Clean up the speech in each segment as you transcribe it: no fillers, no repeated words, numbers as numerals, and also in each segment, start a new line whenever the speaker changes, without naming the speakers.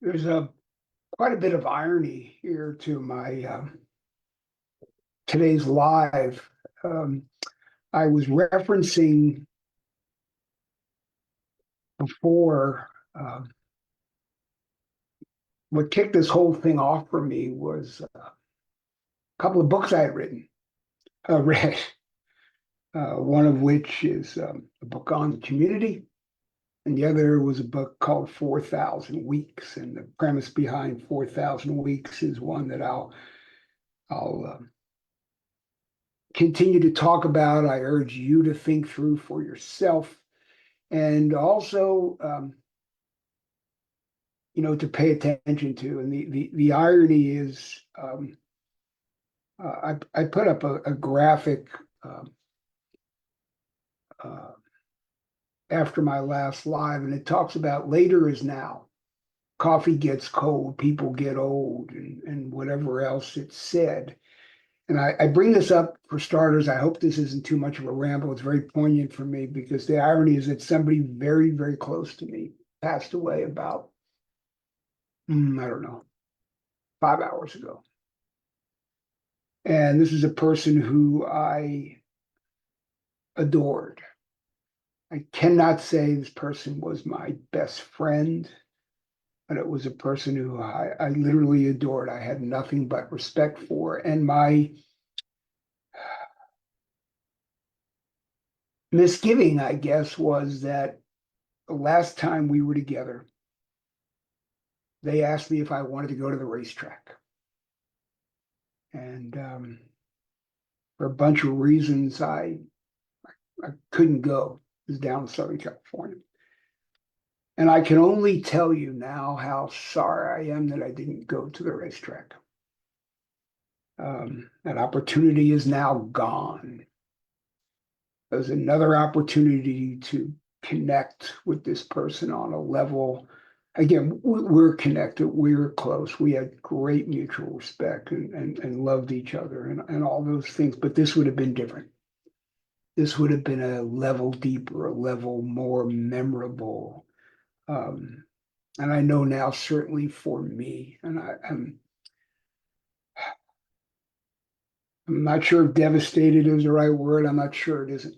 There's a quite a bit of irony here to my today's live. Um, I was referencing before what kicked this whole thing off for me was a couple of books I had read. One of which is a book on the community, and the other was a book called 4,000 Weeks. And the premise behind 4,000 Weeks is one that I'll continue to talk about. I urge you to think through for yourself, and also, to pay attention to. And the irony is, I put up a graphic um, uh, after my last live, and it talks about later is now. Coffee gets cold, people get old, and whatever else it said. And I bring this up for starters. I hope this isn't too much of a ramble. It's very poignant for me because the irony is that somebody very, very close to me passed away about, I don't know, 5 hours ago. And this is a person who I adored. I cannot say this person was my best friend, but it was a person who I literally adored. I had nothing but respect for. And my misgiving, I guess, was that the last time we were together, they asked me if I wanted to go to the racetrack. And for a bunch of reasons, I couldn't go. It was down in Southern California. And I can only tell you now how sorry I am that I didn't go to the racetrack. That opportunity is now gone. There's another opportunity to connect with this person on a level. Again, we're connected, we're close, we had great mutual respect and loved each other and all those things, but this would have been different. This would have been a level deeper, a level more memorable. And I know now, certainly for me, and I'm not sure if devastated is the right word. I'm not sure it isn't.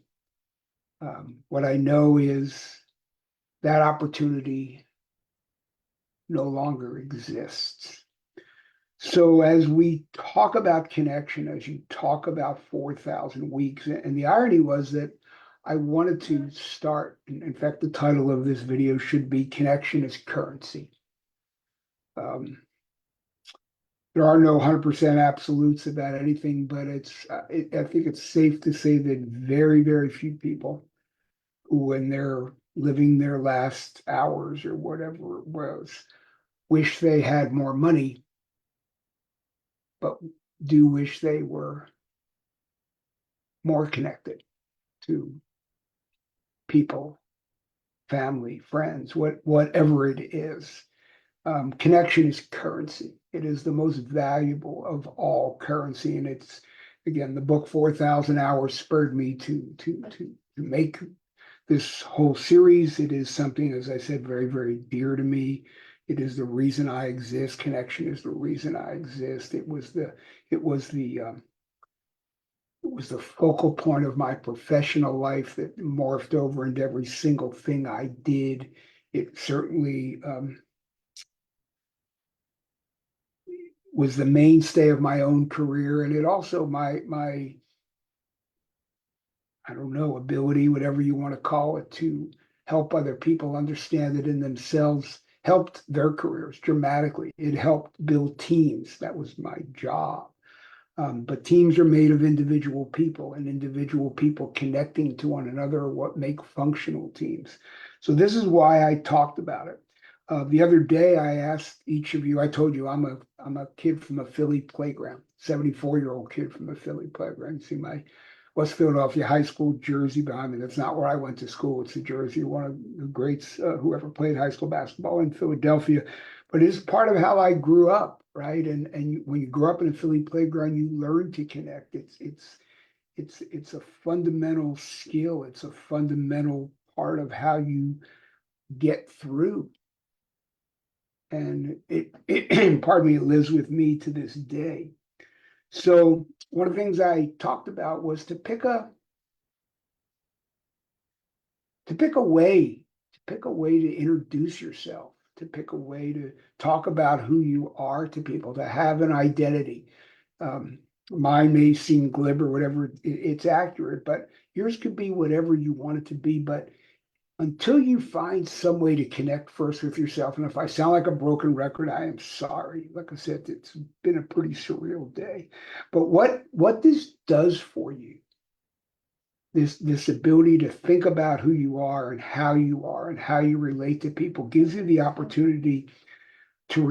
What I know is that opportunity no longer exists. So as we talk about connection, as you talk about 4,000 weeks, and the irony was that I wanted to start, in fact, the title of this video should be Connection is Currency. There are no 100% absolutes about anything, but I think it's safe to say that very, very few people who, when they're living their last hours or whatever it was, wish they had more money, but do wish they were more connected to people, family, friends, whatever it is. Connection is currency. It is the most valuable of all currency. And it's, again, the book 4,000 Hours spurred me to make this whole series. It is something, as I said, very, very dear to me. It is the reason I exist. Connection is the reason I exist. It was the focal point of my professional life that morphed over into every single thing I did. It certainly was the mainstay of my own career, and it also my I don't know, ability, whatever you want to call it, to help other people understand it in themselves, helped their careers dramatically. It helped build teams. That was my job. But teams are made of individual people, and individual people connecting to one another are what make functional teams. So this is why I talked about it. The other day, I asked each of you. I told you I'm a kid from a Philly playground, 74-year-old kid from a Philly playground. You see my West Philadelphia High School jersey behind me. That's not where I went to school. It's a jersey of one of the greats who ever played high school basketball in Philadelphia. But it's part of how I grew up, right? And when you grow up in a Philly playground, you learn to connect. It's a fundamental skill. It's a fundamental part of how you get through And pardon me, it lives with me to this day. So one of the things I talked about was to pick a way, to introduce yourself, to pick a way to talk about who you are to people, to have an identity. Um, Mine may seem glib or whatever, it's accurate, but yours could be whatever you want it to be. But until you find some way to connect first with yourself, and if I sound like a broken record, I am sorry. Like I said, it's been a pretty surreal day. But what this does for you, this ability to think about who you are and how you relate to people, gives you the opportunity to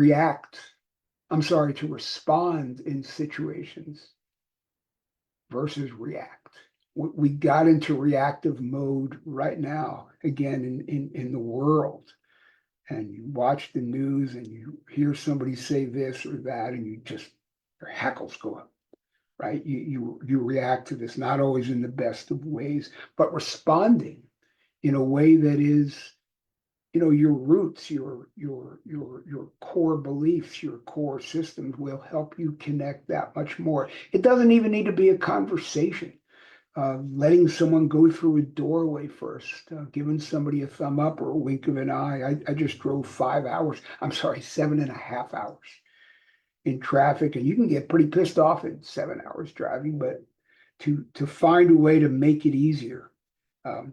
to respond in situations versus react. We got into reactive mode right now, again, in the world. And you watch the news and you hear somebody say this or that, and your hackles go up, right? You react to this, not always in the best of ways, but responding in a way that is, your roots, your core beliefs, your core systems will help you connect that much more. It doesn't even need to be a conversation. Letting someone go through a doorway first, giving somebody a thumb up or a wink of an eye. I just drove 5 hours, I'm sorry, 7.5 hours in traffic, and you can get pretty pissed off in 7 hours driving, but to find a way to make it easier, um,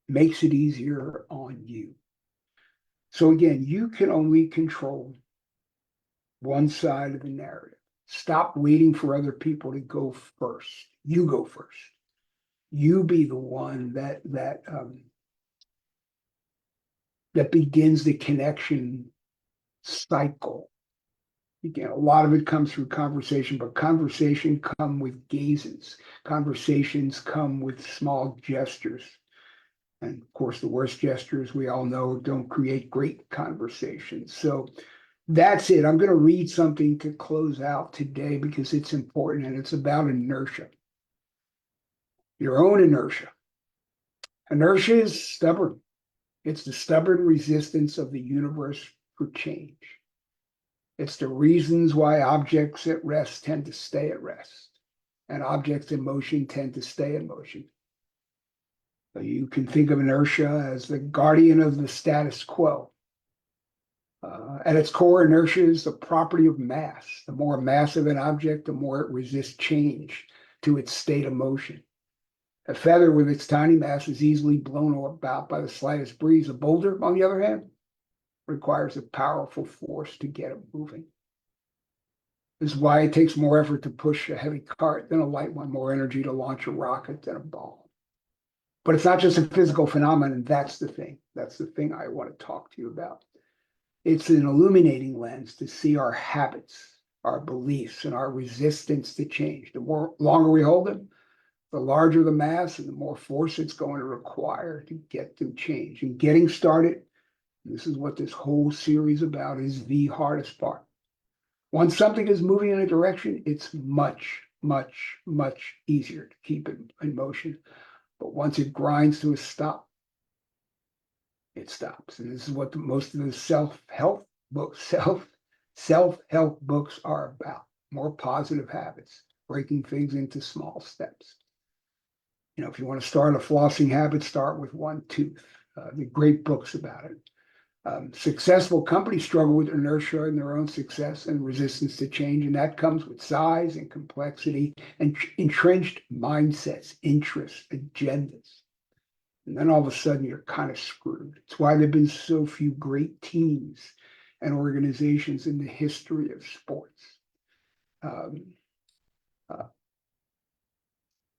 makes it easier on you. So again, you can only control one side of the narrative. Stop waiting for other people to go first. You go first. You be the one that begins the connection cycle. Again, a lot of it comes through conversation, but conversation come with gazes. Conversations come with small gestures. And of course, the worst gestures we all know don't create great conversations. So that's it. I'm going to read something to close out today because it's important, and it's about inertia. Your own inertia. Inertia is stubborn. It's the stubborn resistance of the universe for change. It's the reasons why objects at rest tend to stay at rest, and objects in motion tend to stay in motion. So you can think of inertia as the guardian of the status quo. At its core, inertia is the property of mass. The more massive an object, the more it resists change to its state of motion. A feather with its tiny mass is easily blown about by the slightest breeze. A boulder, on the other hand, requires a powerful force to get it moving. This is why it takes more effort to push a heavy cart than a light one, more energy to launch a rocket than a ball. But it's not just a physical phenomenon. That's the thing. That's the thing I want to talk to you about. It's an illuminating lens to see our habits, our beliefs, and our resistance to change. The longer we hold them, the larger the mass and the more force it's going to require to get through change. And getting started, this is what this whole series about, is the hardest part. Once something is moving in a direction, it's much, much, much easier to keep it in motion. But once it grinds to a stop, it stops. And this is what most of the self-help books are about. More positive habits, breaking things into small steps. If you want to start a flossing habit, start with one tooth. The great books about it. Successful companies struggle with inertia in their own success and resistance to change, and that comes with size and complexity and entrenched mindsets, interests, agendas. And then all of a sudden, you're kind of screwed. It's why there have been so few great teams and organizations in the history of sports.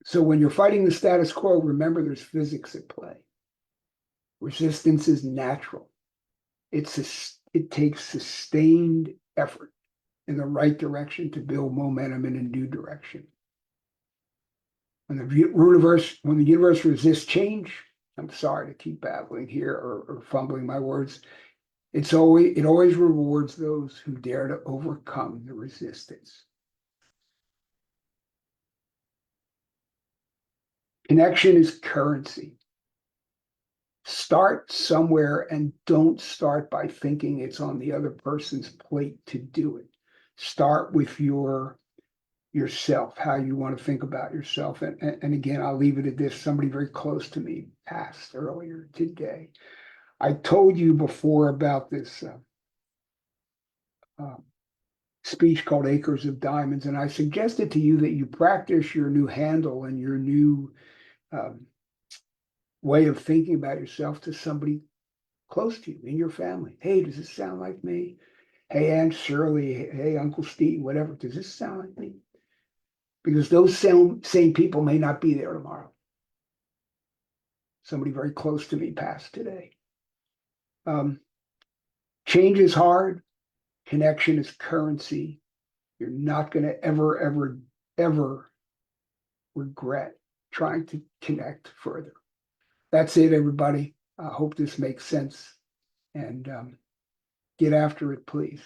So when you're fighting the status quo, remember there's physics at play. Resistance is natural. It takes sustained effort in the right direction to build momentum in a new direction. When the universe resists change, I'm sorry to keep babbling here or fumbling my words, it always rewards those who dare to overcome the resistance. Connection is currency. Start somewhere and don't start by thinking it's on the other person's plate to do it. Start with yourself, how you want to think about yourself. And again, I'll leave it at this. Somebody very close to me passed earlier today. I told you before about this uh, speech called Acres of Diamonds, and I suggested to you that you practice your new handle and your new um, way of thinking about yourself to somebody close to you in your family. Hey, does this sound like me? Hey, Aunt Shirley. Hey, Uncle Steve, whatever. Does this sound like me? Because those same people may not be there tomorrow. Somebody very close to me passed today. Change is hard. Connection is currency. You're not going to ever regret trying to connect further. That's it, everybody. I hope this makes sense. And get after it, please.